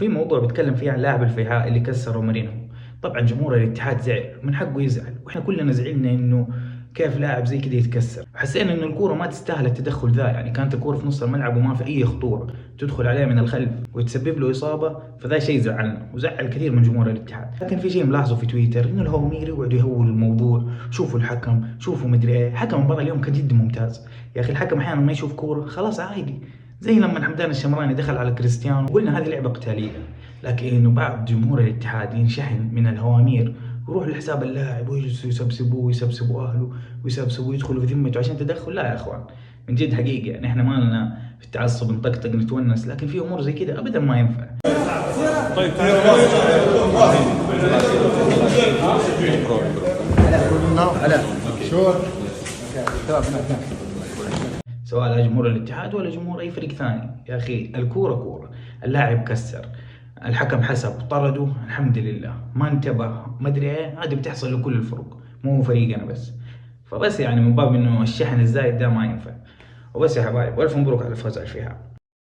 في موضوع بيتكلم فيه عن لاعب الفيحاء اللي كسر مورينو. طبعا جمهور الاتحاد زعل، من حقه يزعل، واحنا كلنا زعلنا انه كيف لاعب زي كذا يتكسر. حسينا انه الكوره ما تستاهل التدخل ذا، يعني كانت الكوره في نص الملعب وما في اي خطوره تدخل عليه من الخلف وتسبب له اصابه، فذا شيء زعلنا وزعل كثير من جمهور الاتحاد. لكن في شيء ملاحظه في تويتر انه الهوامير يقعدوا يهولوا الموضوع، شوفوا الحكم، شوفوا مدري ايه، حكم المباراه اليوم كان جدا ممتاز. يا اخي الحكم احيانا ما يشوف كوره خلاص عادي، زي لما حمدان الشمراني دخل على كريستيانو وقلنا هذه لعبه قتاليه. لكن انه بعض جمهور الاتحاد ينشحن من الهوامير ويروح لحساب اللاعب ويجلسوا يسبسبوه ويسبسبوا اهله ويسبسبوا ويدخلوا في ذمته عشان تدخل. لا يا اخوان، من جد حقيقه يعني احنا ما لنا في التعصب، نطقطق نتونس، لكن في امور زي كذا ابدا ما ينفع. طيب سواء على جمهور الاتحاد ولا جمهور اي فريق ثاني، يا اخي الكوره كوره، اللاعب كسر، الحكم حسب طرده، الحمد لله، ما انتبه ما ادري ايه، هذه بتحصل لكل الفرق مو فريقنا بس. فبس يعني من باب انه الشحن الزايد ده ما ينفع. وبس يا حبايب، والف مبروك على الفوز على الفيحاء.